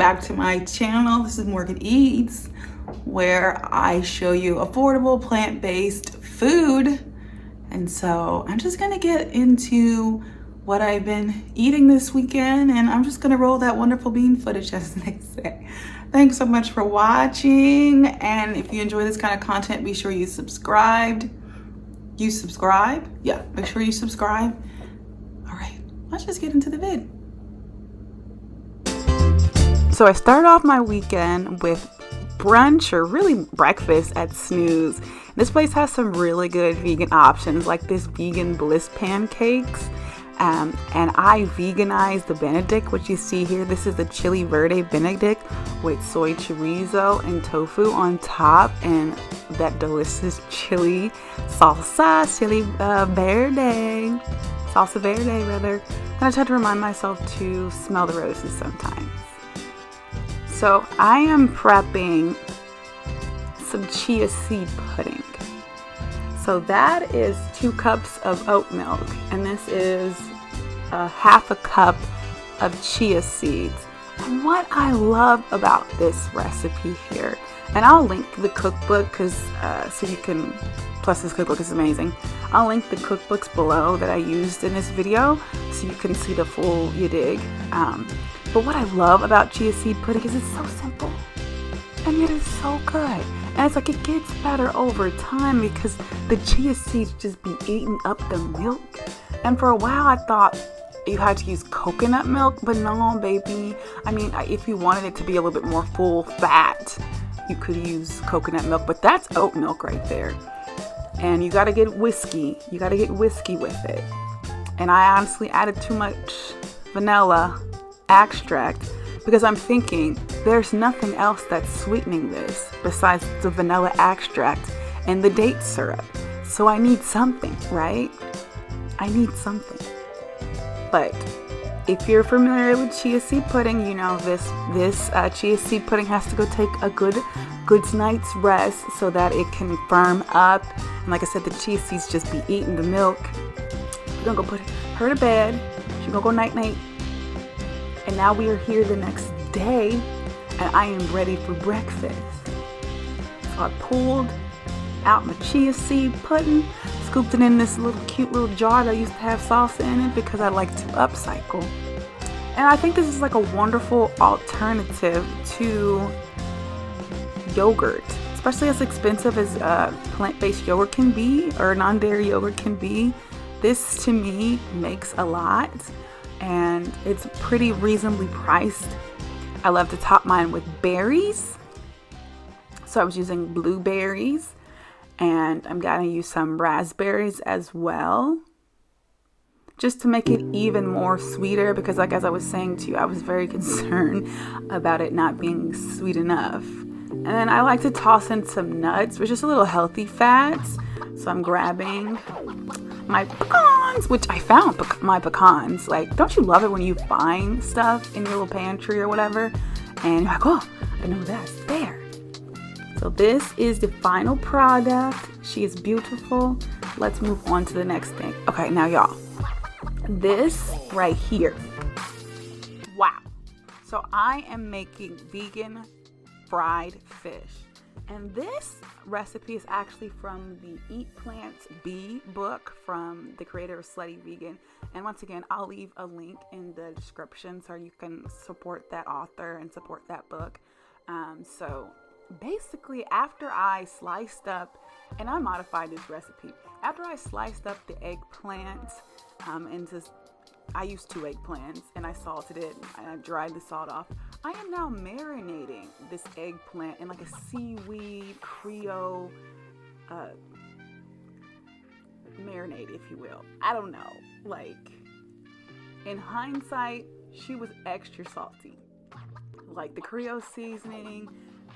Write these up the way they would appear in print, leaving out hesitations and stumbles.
back to my channel. This is Morgane Eats, where I show you affordable plant-based food. And so I'm just gonna get into what I've been eating this weekend, and I'm just gonna roll that wonderful bean footage, as they say. Thanks so much for watching, and if you enjoy this kind of content, be sure you subscribe. Yeah, make sure you subscribe. All right, let's just get into the vid. So I started off my weekend with brunch, or really breakfast, at Snooze. This place has some really good vegan options, like this vegan bliss pancakes. And I veganized the Benedict, which you see here. This is the chili verde Benedict with soy chorizo and tofu on top, and that delicious chili salsa verde rather. And I just had to remind myself to smell the roses sometimes. So I am prepping some chia seed pudding. So that is 2 cups of oat milk, and this is half a cup of chia seeds. And what I love about this recipe here, and I'll link the cookbook so you can, plus this cookbook is amazing. I'll link the cookbooks below that I used in this video so you can see the full dig. But what I love about chia seed pudding is it's so simple, and yet it's so good. And it's like it gets better over time because the chia seeds just be eating up the milk. And for a while I thought you had to use coconut milk, but no, baby. I mean, if you wanted it to be a little bit more full fat, you could use coconut milk, but that's oat milk right there. And you gotta get whiskey. You gotta get whiskey with it. And I honestly added too much vanilla extract because I'm thinking there's nothing else that's sweetening this besides the vanilla extract and the date syrup. So I need something, right? I need something. But if you're familiar with chia seed pudding, you know this chia seed pudding has to go take a good night's rest so that it can firm up. And like I said, the chia seeds just be eating the milk. We're gonna go put her to bed. She's gonna go night-night. And now we are here the next day, and I am ready for breakfast. So I pulled out my chia seed pudding, scooped it in this cute little jar that used to have salsa in it because I like to upcycle. And I think this is like a wonderful alternative to yogurt, especially as expensive as plant-based yogurt can be, or non-dairy yogurt can be. This to me makes a lot, and it's pretty reasonably priced. I love to top mine with berries. So I was using blueberries, and I'm gonna use some raspberries as well, just to make it even more sweeter, because like as I was saying to you, I was very concerned about it not being sweet enough. And then I like to toss in some nuts, which is a little healthy fats. So I'm grabbing my pecans, which I found my pecans. Like, don't you love it when you find stuff in your little pantry or whatever, and you're like, oh, I know that's there. So this is the final product. She is beautiful. Let's move on to the next thing. Okay, now y'all, this right here. Wow. So I am making vegan fried fish. And this recipe is actually from the Eat Plants Bee book from the creator of Slutty Vegan. And once again, I'll leave a link in the description so you can support that author and support that book. So basically, after I sliced up, and I modified this recipe, after I sliced up the eggplant I used 2 eggplants, and I salted it, and I dried the salt off. I am now marinating this eggplant in like a seaweed Creole marinade, if you will. I don't know. Like, in hindsight, she was extra salty. Like the Creole seasoning,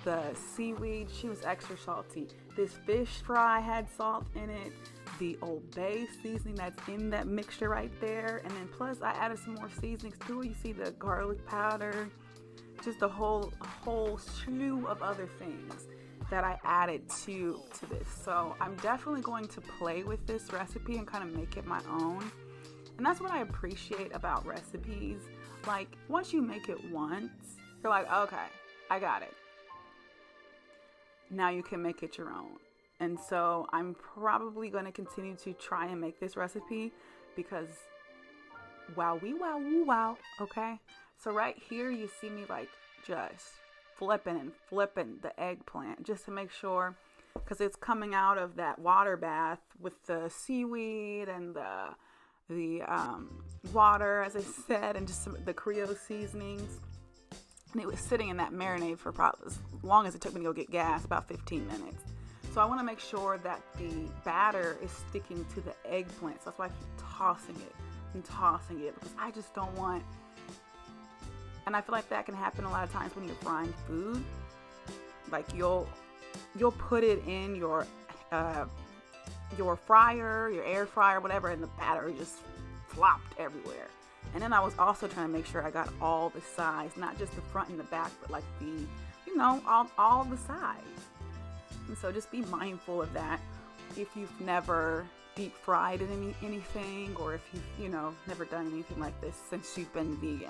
the seaweed, she was extra salty. This fish fry had salt in it. The Old Bay seasoning that's in that mixture right there, and then plus I added some more seasonings too. You see the garlic powder, just a whole slew of other things that I added to this. So I'm definitely going to play with this recipe and kind of make it my own. And that's what I appreciate about recipes. Like, once you make it once, You're like, okay, I got it. Now you can make it your own. And so I'm probably going to continue to try and make this recipe because wow, okay? So right here you see me like just flipping the eggplant just to make sure, because it's coming out of that water bath with the seaweed and the water, as I said, and just the Creole seasonings. And it was sitting in that marinade for probably as long as it took me to go get gas, about 15 minutes. So I want to make sure that the batter is sticking to the eggplant. So that's why I keep tossing it because I just don't want, and I feel like that can happen a lot of times when you're frying food. Like you'll put it in your fryer, your air fryer, whatever, and the batter just flopped everywhere. And then I was also trying to make sure I got all the sides, not just the front and the back, but like all the sides. And so just be mindful of that if you've never deep fried anything, or if you've, never done anything like this since you've been vegan.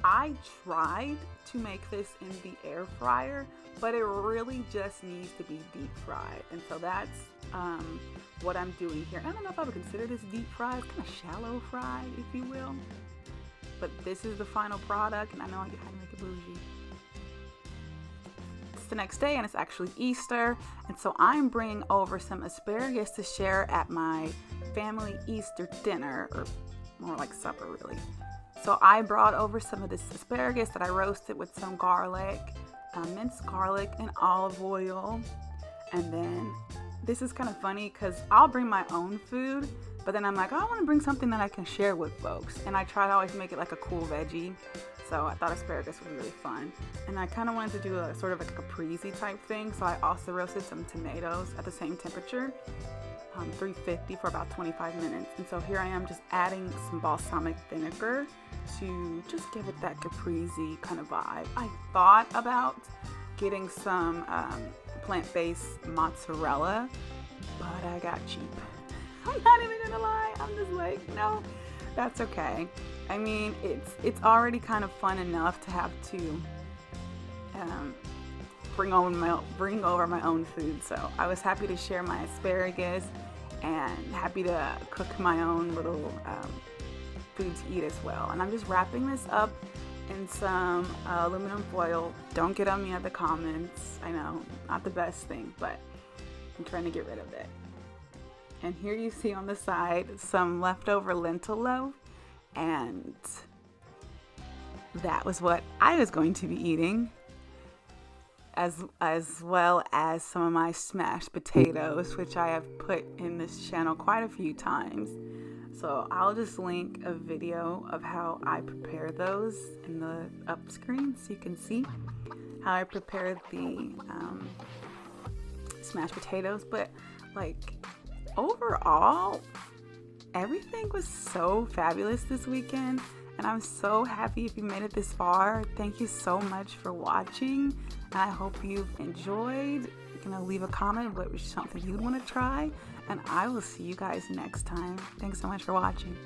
I tried to make this in the air fryer, but it really just needs to be deep fried. And so that's what I'm doing here. I don't know if I would consider this deep fried, kind of shallow fried, if you will. But this is the final product, and I know I had to make it bougie. It's the next day, and it's actually Easter, and so I'm bringing over some asparagus to share at my family Easter dinner, or more like supper, really. So I brought over some of this asparagus that I roasted with some garlic, minced garlic and olive oil. And then this is kind of funny because I'll bring my own food, but then I'm like, I want to bring something that I can share with folks. And I try to always make it like a cool veggie. So I thought asparagus would be really fun. And I kind of wanted to do a sort of like a caprese type thing. So I also roasted some tomatoes at the same temperature. 350 for about 25 minutes. And so here I am just adding some balsamic vinegar to just give it that caprese kind of vibe. I thought about getting some plant-based mozzarella, but I got cheap. I'm not even gonna lie. I'm just like, no, that's okay. I mean, it's already kind of fun enough to have to bring over my own food. So I was happy to share my asparagus and happy to cook my own little food to eat as well. And I'm just wrapping this up in some aluminum foil. Don't get on me at the comments. I know, not the best thing, but I'm trying to get rid of it. And here you see on the side some leftover lentil loaf, and that was what I was going to be eating, as well as some of my smashed potatoes, which I have put in this channel quite a few times. So I'll just link a video of how I prepare those in the up screen so you can see how I prepared the smashed potatoes. But like overall, everything was so fabulous this weekend, and I'm so happy if you made it this far. Thank you so much for watching, and I hope you've enjoyed. You can leave a comment what was something you'd want to try, and I will see you guys next time. Thanks so much for watching.